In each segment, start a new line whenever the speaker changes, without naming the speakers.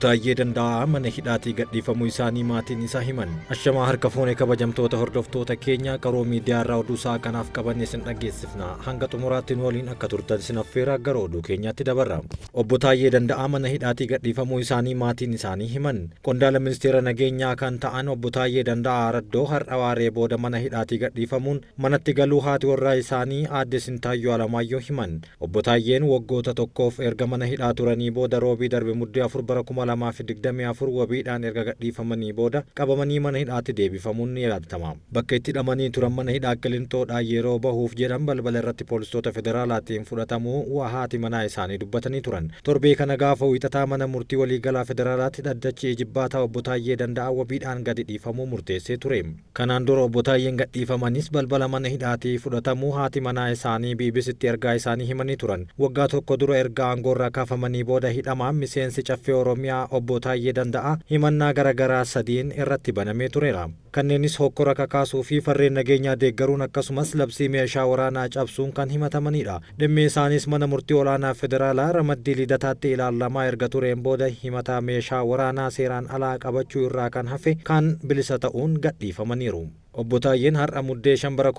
Obbo Taayyee Danda'aa mana hidhaatii gadhiifamuu isaanii maatiin isaa himan. Ashamaa harka fuunee kabajamtoota hordoftoota keenya qaroo miidiyaa irraa oduu isaa kanaaf qabanne isin dhageessifna. Hanga xumuraatti nu waliin akka turtan isin affeera gara oduu keenyaatti dabarra. Obbo Taayyee Danda'aa mana hidhaatii gadhiifamuu isaanii maatiin isaanii himan. Qondaala ministeera nageenyaa kan ta'an Obbo Taayyee Danda'aa Araddoo har'a waaree booda mana hidhaatii gadhiifamuun manatti galuu haati warraa isaanii aadde Sintaayyoo Alamaayyoo himan. Obbo Taayyeen waggoota tokkoof erga mana hidhaa turanii booda roobii darbe muddee 4 bara 2024 wabiidhaan erga gadhiifamanii booda qabamanii mana hidhaatti deebifamuun ni yaadatama. Bakka itti hidhamanii turan mana hidhaa Qilinxoodhaa yeroo bahuuf jedhan balbala irratti poolisoota federaalaatiin fudhatamuu haati manaa isaanii dubbatanii turan. Torbee kana gaafa wiixataa mana murtii waliigalaa federaalaatti dhaddachi jibbaataa Obbo Taayyee Danda'aa wabiidhaan gadi dhiifamuu murteessee ture. Kanaan dura Obbo Taayyeen gadhiifamanis balbala mana hidhaatii fudhatamuu haati manaa isaanii BBCtti ergaa isaanii himanii turan. Waggaa tokko dura erga aangoorraa kaafamanii booda hidhamaan miseensi caffee Oromiyaa Obbo Taayyee Danda'aa himannaa garaagaraa sadiin irratti banamee tureera. Kanneenis hokkora kakaasuu fi farreen nageenyaa deeggaruun akkasumas labsii meeshaa waraanaa cabsuun kan himatamanidha. Dhimmi isaanis mana murtii olaanaa federaalaa ramaddii lidataatti ilaalamaa erga tureen booda himataa meeshaa waraanaa seeraan alaa qabachuu irraa kan hafe kan bilisa ta'uun gadhiifamaniiru. Obbo Taayyeen har'a muddee 5 bara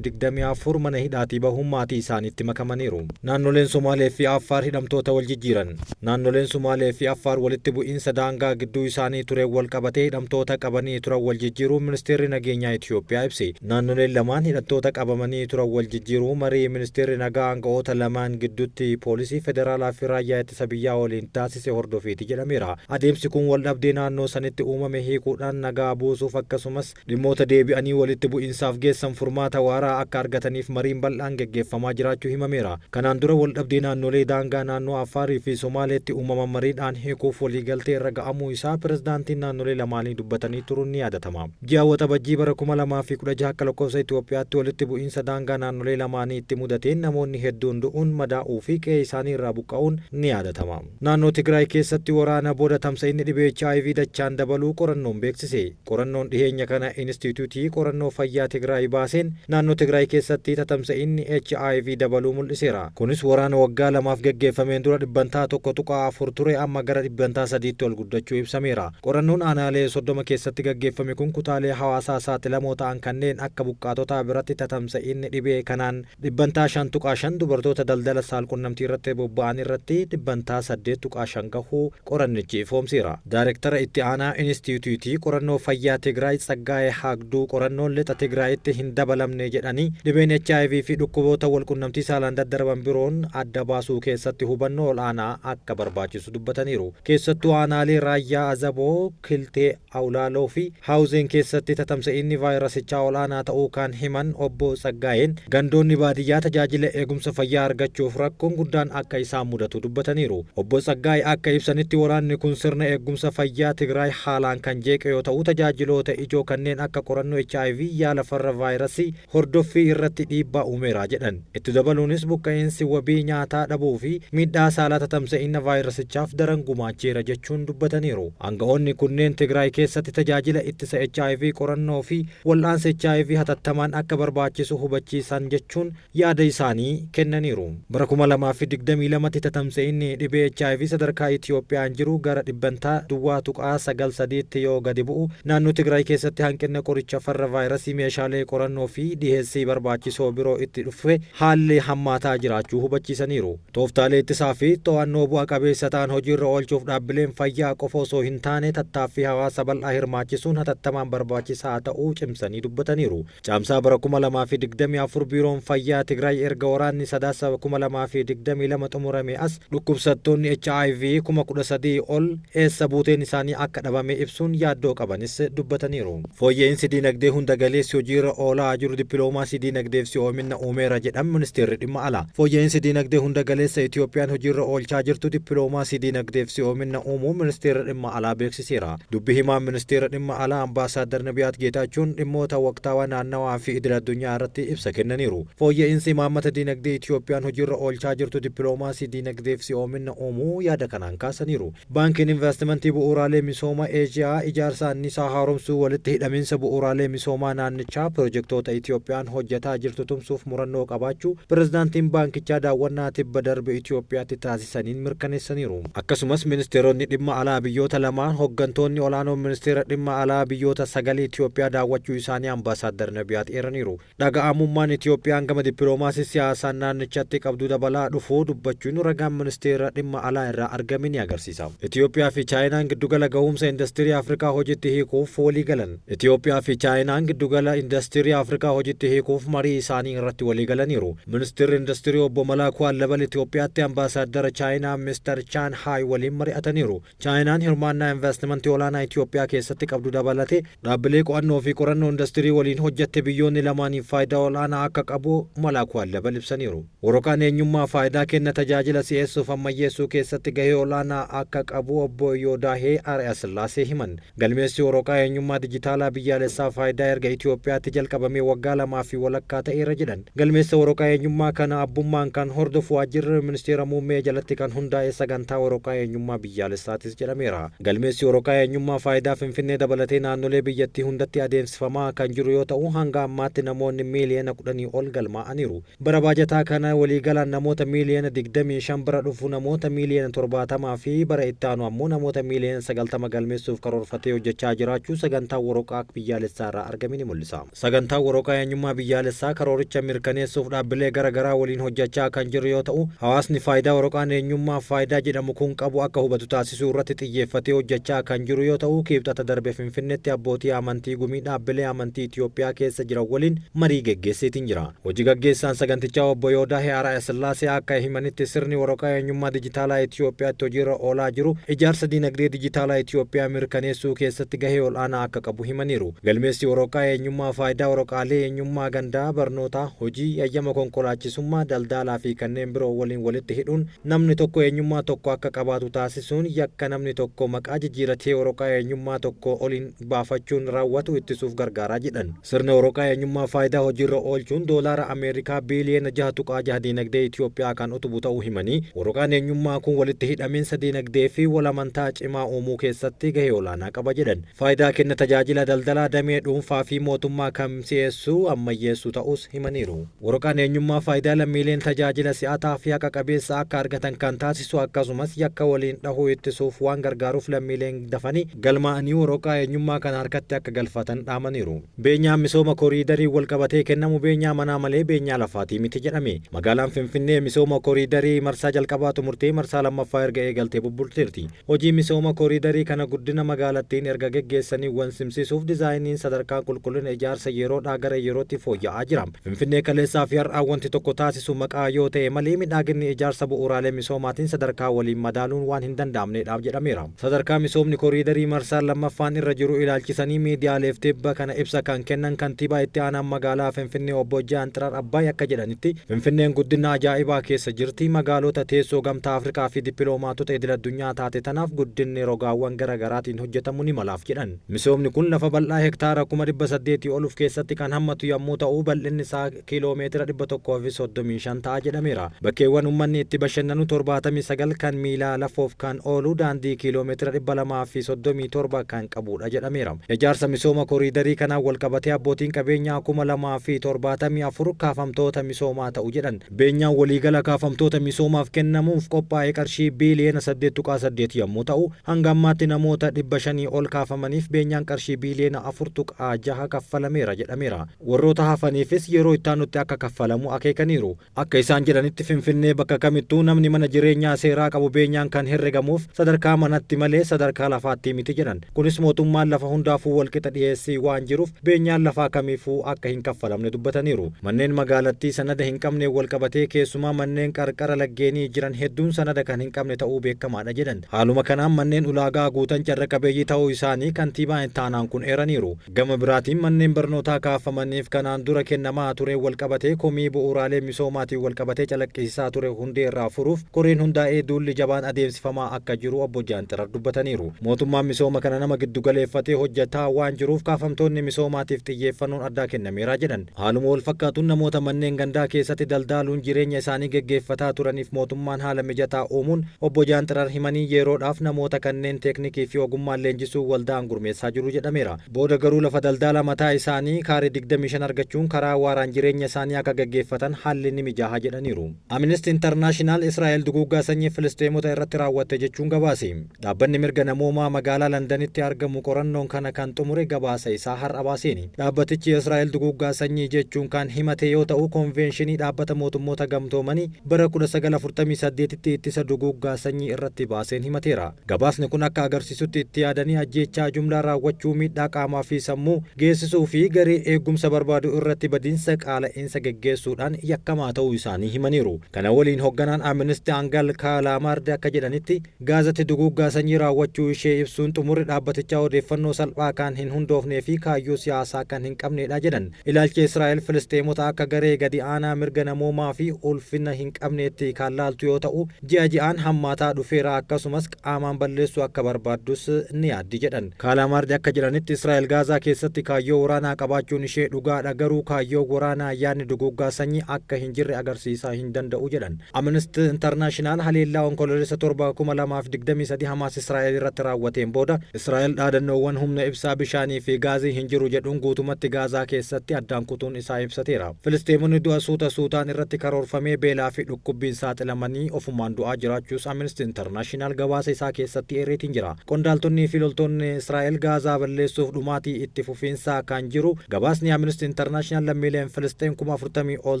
2024 mana hidhaatii bahuun maatii isaaniitti makamaniiru. Naannoleen Somaalee fi Affaar hidhamtoota wal jijjiiran. Naannoleen Somaalee fi Affaar walitti bu'iinsa daangaa gidduu isaanii ture wal qabatee hidhamtoota qabanii turan wal jijjiiruu ministeerri nageenyaa Itoophiyaa ibse. Naannoleen lamaan hidhamtoota qabamanii turan wal jijjiiruu marii ministeerri nagaa aanga'oota lamaan gidduutti poolisii federaalaa fi raayyaa ittisa biyyaa waliin taasise hordofeeti jedhameera. Adeemsi kun wal dhabdee naannoo sanitti uumame hiikuudhaan nagaa buusuuf akkasumas dhimmoota deebi'anii walitti bu'iinsaaf geessan furmaata waaraa akka argataniif mariin bal'aan geggeeffamaa jiraachuu himameera. Kanaan dura wal dhabdee naannolee daangaa naannoo Affaarii fi Somaaleetti uumaman mariidhaan hiikuuf waliigaltee irra ga'amuu isaa pirezidaantiin naannolee lamaanii dubbatanii turuun ni yaadatama. Ji'a Waxabajjii bara 2016 akka lakkoofsa Itoophiyaatti walitti bu'iinsa daangaa naannolee lamaanii itti mudateen namoonni hedduun du'uun madaa'uu fi qe'ee isaanii irraa buqqa'uun ni yaadatama. Naannoo Tigraay keessatti waraana booda tamsa'inni dhibee HIV dachaan dabaluu qorannoon beeksise. Qorannoon dhiheenya kana Inistituutii qorannoo fayyaa Tigraay baaseen naannoo Tigraay keessatti tamsa'inni HIV dabaluu mul'iseera. Kunis waraana waggaa lamaaf geggeeffameen dura dhibbantaa 1.4 ture amma gara dhibbantaa 3tti ol guddachuu ibsameera. Qorannoon aanaalee 30 keessatti geggeeffame kun kutaalee hawaasaa saaxilamoo ta'an kanneen akka buqqaatotaa biratti tamsa'inni dhibee kanaan dhibbantaa 5.5 dubartoota daldala saalqunnamtii irratti bobba'an irratti dhibbantaa 8.5 gahuu qorannichi ifoomseera. Daayirektara itti aanaa Inistituutii qorannoo fayyaa Tigraay Tsaggaayee Haagduu qorannoon lixa Tigraayitti hin dabalamne jedhanii dhibeen HIV fi dhukkuboota walqunnamtii saalaan daddarban biroon adda baasuu keessatti hubannoo ol'aanaa akka barbaachisu dubbataniiru. Keessattuu aanaalee Raayyaa Azaboo, Kiltee Awlaaloo fi Haawuzeen keessatti tamsa'inni vaayirasichaa ol'aanaa ta'uu kan himan Obbo Tsaggaayeen gandoonni baadiyyaa tajaajila eegumsa fayyaa argachuuf rakkoon guddaan akka isaan mudatu dubbataniiru. Obbo Tsaggaayee akka ibsanitti waraanni kun sirna eegumsa fayyaa Tigraay haalaan kan jeeqe yoo ta'u tajaajiloota ijoo kanneen akka qorannoo HIV yaala farra vaayirasii hordoffii irratti dhiibbaa uumeera jedhan. Itti dabaluunis buqqa'insi wabii nyaataa dhabuu fi miidhaa saalaa tamsa'ina vaayirasichaaf daran gumaacheera jechuun dubbataniiru. Aanga'oonni kunneen Tigraay keessatti tajaajila ittisa HIV qorannoo fi wal'aansa HIV hatattamaan akka barbaachisu hubachiisan jechuun yaada isaanii kennaniiru. Bara 2022tti tamsa'inni dhibee HIV sadarkaa Itiyoophiyaan jiru gara dhibbantaa duwwaa tuqaa 93tti yoo gadi bu'u naannoo Tigraay keessatti hanqinni qoricha farra vaayirasii meeshaalee qorannoo fi dhiheessii barbaachisoo biroo itti dhufe haalli hammaataa jiraachuu hubachiisaniiru. Tooftaalee ittisaa fi to'annoo bu'a qabeessa ta'an hojiirra oolchuuf dhaabbileen fayyaa qofa osoo hin taane tattaaffii hawaasa bal'aa hirmaachisuun hatattamaan barbaachisaa ta'uu cimsanii dubbataniiru. Caamsaa bara 2024 biiroon fayyaa Tigraay erga waraanni sadaasa 2022 xumurame as dhukkubsattoonni HIV 13,000 ol eessa buuteen isaanii akka dhabame ibsuun yaaddoo qabanis dubbataniiru. Fooyya'insi diinagdee hunda galeessi hojiirra oolaa jiru dippiloomaasii diinagdeef si'oomina uumeera jedhan ministeerri dhimma alaa. Fooyya'insi diinagdee hunda galeessa Itiyoophiyaan hojiirra oolchaa jirtu dippiloomaasii diinagdeef si'oomina uumuu ministeerri dhimma alaa beeksiseera. Dubbi himaan ministeera dhimma alaa Ambaasaadar Nabiyaat Geetaachuun dhimmoota waqtaawaa naannawaa fi idil addunyaa irratti ibsa kennaniiru. Fooyya'insi imaammata diinagdee Itiyoophiyaan hojiirra oolchaa jirtu dippiloomaasii diinagdeef si'oomina uumuu yaada kanaan kaasaniiru. Baankiin investimentii bu'uuraalee misooma Eeshiyaa ijaarsa anniisaa haaromsuu walitti hidhaminsa bu'uuraalee bu'uuraalee misoomaa naannichaa piroojeektoota Itoophiyaan hojjetaa jirtu tumsuuf murannoo qabaachuu pirezidaantiin baankichaa daawwannaa tibba darbe Itoophiyaatti taasisaniin mirkaneessaniiru. Akkasumas ministeeronni dhimma alaa biyyoota lamaan hooggantoonni olaanoon ministeera dhimma alaa biyyoota 9 Itoophiyaa daawwachuu isaanii ambaasaadar Nabiyaat eeraniiru. Dhaga'amummaan Itoophiyaan gama dippiloomaasii siyaasaan naannichatti qabdu dabalaa dhufuu dubbachuun ragaan ministeera dhimma alaa irraa argame ni agarsiisa. Itoophiyaa fi Chaayinaan giddugala gahumsa industirii Afrikaa hojiitti hiikuuf walii galan. Itoophiyaa fi Chaayinaan giddugala industirii Afrikaa hojiitti hiikuuf marii isaanii irratti walii galaniiru. Ministeerri industirii obbo Malaakuu Allabal Itoophiyaatti ambaasaadara Chaayinaa Mr. Chan Hai waliin mari'ataniiru. Chaayinaan hirmaannaa investimentii olaanaa Itoophiyaa keessatti qabdu dabalatee dhaabbilee qo'annoo fi qorannoo industirii waliin hojjette biyyoonni lamaaniif faayidaa olaanaa akka qabu Malaakuu Allabal ibsaniiru. Waraqaan eenyummaa faayidaa kenna tajaajila si'eessuuf ammayyeessuu keessatti gahee olaanaa akka qabu obbo Yoodaahee Ariyasillaasee himan. Galmeessi waraqaa eenyummaa dijitaalaa biyyaalessaa faayidaa erga Itoophiyaatti jalqabamee waggaa 2 fi walakkaa ta'eera jedhan. Galmeessa waraqaa eenyummaa kana abbummaan kan hordofu waajjirri ministeera muummee jalatti kan hundaa'e sagantaa waraqaa eenyummaa biyyaalessaatis jedhameera. Galmeessi waraqaa eenyummaa faayidaa Finfinnee dabalatee naannolee biyyattii hundatti adeemsifamaa kan jiru yoo ta'u hanga ammaatti namoonni miiliyoona 10 ol galmaa'aniiru. Bara baajataa kana waliigalaan namoota miiliyoona 25 bira dhufu namoota miiliyoona 70 fi bara itti aanu ammoo namoota miiliyoona 90 galmeessuuf karoorfatee hojjechaa jiraachuu sagantaa waraqaa biyyaalessaa irraa argame ni mul'isa. Sagantaa waraqaa eenyummaa biyyaalessaa karooricha mirkaneessuuf dhaabbilee garaagaraa waliin hojjechaa kan jiru yoo ta'u hawaasni faayidaa waraqaan eenyummaa faayidaa jedhamu kun qabu akka hubatu taasisuu irratti xiyyeeffatee hojjechaa kan jiru yoo ta'u kibxata darbe Finfinneetti abbootii amantii gumii dhaabbilee amantii Itoophiyaa keessa jiran waliin marii geggeesseetiin jira. Hojii gaggeessaan sagantichaa obbo Yoodaahee Ariyasillaasee akka himanitti sirni waraqaa eenyummaa dijitaalaa Itoophiyaatti hojiirra oolaa jiru ijaarsa dinagdee dijitaalaa Itoophiyaa mirkaneessuu keessatti gahee olaanaa akka qabu himaniiru. Galmeessi waraqaa eenyummaa faayidaa waraqaalee eenyummaa gandaa barnootaa hojii eeyyama konkolaachisummaa daldalaa fi kanneen biroo waliin walitti hidhuun namni tokko eenyummaa tokko akka qabaatu taasisuun yakka namni tokko maqaa jijjiiratee waraqaa eenyummaa tokko oliin baafachuun raawwatu ittisuuf gargaaraa jedhan. Sirna waraqaa eenyummaa faayidaa hojiirra oolchuun doolaara Ameerikaa biiliyoona 6.6 dinagdee Itoophiyaa kan utubu ta'uu himanii waraqaan eenyummaa kun walitti hidhamiinsa dinagdee fi walamantaa cimaa uumuu keessatti gahee olaanaa qaba jedhan. Faayidaa kenna tajaajila daldalaa damee dhuunfaa fi mootummaa kan si'eessuu ammayyeessuu ta'us himaniiru. Waraqaan eenyummaa faayidaa lammiileen tajaajila si'ataa fi haqa qabeessa akka argatan kan taasisu akkasumas yakka waliin dhahuu ittisuuf waan gargaaruuf lammiileen dafanii galmaa'anii waraqaa eenyummaa kan harkatti akka galfatan dhaamaniiru. Beenyaan misooma koriidarii walqabatee kennamu beenyaa manaa malee beenyaa lafaatii miti jedhame. Magaalaan Finfinnee misooma koriidarii marsaa jalqabaa xumurtee marsaa lammaffaa erga eegaltee bubbulteerti. Hojii misooma koriidarii kana guddina magaalattiin erga geggeessanii wansimsiisuuf dizaayiniin sadarkaa qulqullina ijaarsa yeroodhaa gara yerootti fooyya'aa jira. Finfinnee kaleessaa fi har'aa wanti tokko taasisu maqaa yoo ta'e malee midhaaginni ijaarsa bu'uuraalee misoomaatiin sadarkaa waliin madaaluun waan hin danda'amneedhaaf jedhameera. Sadarkaa misoomni koriidarii marsaa lammaffaan irra jiru ilaalchisanii miidiyaaleef tibba kana ibsa kan kennan kantiibaa itti aanaan magaalaa Finfinnee obbo Jaan Xirar Abbaay akka jedhanitti Finfinneen guddina ajaa'ibaa keessa jirti. Magaalota teessoo gamtaa Afrikaa fi dippiloomaatota idil addunyaa taate tanaaf guddinni rogaawwan garaagaraatiin hojjetamu ni malaaf jedhan. Misoomni kun lafa bal'aa hektaara 800 ol of keessatti kan hammatu yommuu ta'u bal'inni isaa kiiloomeetira 135 ta'a jedhameera. Bakkeewwan uummanni itti bashannanu 79 kan miilaa lafoof kan oolu daandii kiiloomeetira 237 kan qabudha jedhameera. Ijaarsa misooma koriidarii kanaan walqabatee abbootiin qabeenyaa 2074 kaafamtoota misoomaa ta'u jedhan. Beenyaan waliigala kaafamtoota misoomaaf kennamuuf qophaa'ee qarshii biiliyoona 8.8 yommuu ta'u hanga ammaatti namoota 500 ol kaafamaniif beenyaan qarshii biiliyoona 4.6 kaffalameera jedhameera. Warroota hafaniifis yeroo itti aanutti akka kaffalamu akeekaniiru. Akka isaan jedhanitti Finfinnee bakka kamittuu namni mana jireenyaa seeraa qabu beenyaan kan herregamuuf sadarkaa manatti malee sadarkaa lafaatti miti jedhan. Kunis mootummaan lafa hundaafuu walqixa dhiyeessii waan jiruuf beenyaan lafaa kamiifuu akka hin kaffalamne dubbataniiru. Manneen magaalattii sanada hin qabne walqabatee keessumaa manneen qarqara laggeenii jiran hedduun sanada kan hin qabne ta'uu beekamaadha jedhan. Haaluma kanaan manneen ulaagaa guutan carra qabeeyyii ta'uu isaanii kantiibaan itti aanaan kun eeraniiru. Gama biraatiin manneen barnootaa kaafamaniif kanaan dura kennamaa ture walqabatee komii bu'uuraalee misoomaatiin walqabatee calaqqisiisaa ture hundee irraa furuuf koreen hundaa'ee duulli jabaan adeemsifamaa akka jiru obbo Jaan Xirar dubbataniiru. Mootummaan misooma kana nama giddu galeeffatee hojjetaa waan jiruuf kaafamtoonni misoomaatiif xiyyeeffannoon addaa kennameera jedhan. Haaluma wal fakkaatuun namoota manneen gandaa keessatti daldaaluun jireenya isaanii geggeeffataa turaniif mootummaan haala mijataa uumuun obbo Jaan Xirar himanii yeroodhaaf namoota kanneen teeknikii fi ogummaan leenjisuu waldaan gurmeessaa jiru jedhameera. Booda garuu lafa lafa daldala mataa isaanii kaarii 25 argachuun karaa waaraan jireenya isaanii akka gaggeeffatan haalli ni mijaaha jedhaniiru. Amnesty International Israa'el duguuggaa sanyii Filisxeemota irratti raawwatte jechuun gabaase. Dhaabbanni mirga namoomaa magaalaa Londanitti argamu qorannoon kana kan xumure gabaasa isaa har'a baaseeni. Dhaabbatichi Israa'el duguuggaa sanyii jechuun kan himate yoo ta'u konvenshinii dhaabbata mootummoota gamtoomanii bara 1948tti ittisa duguuggaa sanyii irratti baaseen himateera. Gabaasni kun akka agarsiisutti itti yaadanii ajjeechaa jumlaa raawwachuu, miidhaa qaamaa fi sammuu geessisuu fi garee eegumsa barbaadu irratti badiinsa qaala'insa geggeessuudhaan yakkamaa ta'uu isaanii himaniiru. Kana waliin hoogganaan Amnesty Angal Kalaamaardi akka jedhanitti gaazatti duguuggaa sanyii raawwachuu ishee ibsuun xumurri dhaabbatichaa odeeffannoo salphaa kan hin hundoofnee fi kaayyoo siyaasaa kan hin qabnedha jedhan. Ilaalcha Israa'el Filisxeemota akka garee gadi aanaa mirga namoomaa fi ulfina hin qabneetti kan laaltu yoo ta'u ji'a ji'aan hammaataa dhufeera, akkasumas qaamaan balleessuu akka barbaaddus ni yaaddi jedhan. Kalaamaardi akka jedhanitti Israa'el Gaazaa keessatti kaayyoo waraanaa qabaachuun ishee dhugaadha, garuu kaayyoo waraanaa yaadni duguuggaa sanyii akka hin jirre agarsiisaa hin danda'u jedhan. Amnesty International haleellaa onkololeessa 2023 Hamaas Israa'el irratti raawwateen booda Israa'el dhaadannoowwan humna ibsaa, bishaanii fi gaazii hin jiru jedhuun guutumatti Gaazaa keessatti addaan kutuun isaa ibsateera. Filisxeemonni du'a suuta suutaan irratti karoorfamee beelaa fi dhukkubbiin saaxilamanii ofumaan du'aa jiraachuus Amnesty International gabaasa isaa keessatti eereetiin jira. Qondaaltonni fi loltoonni Israa'el Gaazaa balleessuuf dhumaatii itti fufiinsaa kan jiru. Gabaasni Amnesty International lammiileen Filisxeem 40,000 ol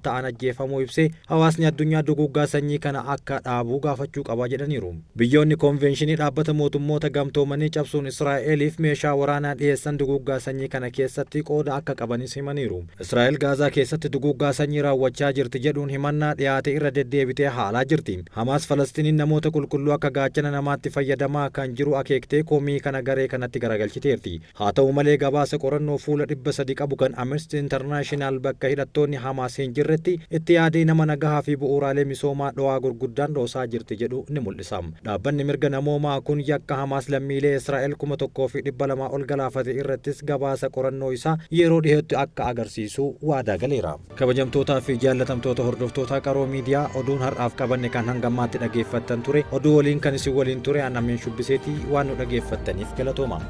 ta'an ajjeefamuu ibsee hawaasni addunyaa duguuggaa sanyii kana akka dhaabu gaafachuu qaba jedhaniiru. Biyyoonni konvenshinii dhaabbata mootummoota gamtoomanii cabsuun Israa'eliif meeshaa waraanaa dhiyeessan duguuggaa sanyii kana keessatti qooda akka qabanis himaniiru. Israa'el Gaazaa keessatti duguuggaa sanyii raawwachaa jirti jedhuun himannaa dhiyaate irra deddeebitee haalaa jirti. Hamaas Falastiniin namoota qulqulluu akka gaachana namaatti fayyadamaa kan jiru akeektee komii kana garee kanatti garagalchiteerti. Haa ta'u malee gabaasa qorannoo fuula 300 qabu kan Amnesty International bakka hidhattoonni Hamaas hin jirretti itti yaadee nama nagahaa fi bu'uuraalee misoomaa dho'aa gurguddaan dhoosaa jirti jedhu ni mul'isa. Dhaabbanni mirga namoomaa kun yakka Hamaas lammiilee Israa'el 1,200 ol galaafate irrattis gabaasa qorannoo isaa yeroo dhiyeetti akka agarsiisu waadaa galeera. Kabajamtootaa fi jaallatamtoota hordoftoota Qaroo Miidiyaa, oduun har'aaf qabanne kan hangammaatti dhageeffattan ture. Oduu waliin kan isin waliin ture Anamiin Shubbiseetii. Waan nu dhageeffattaniif galatooma.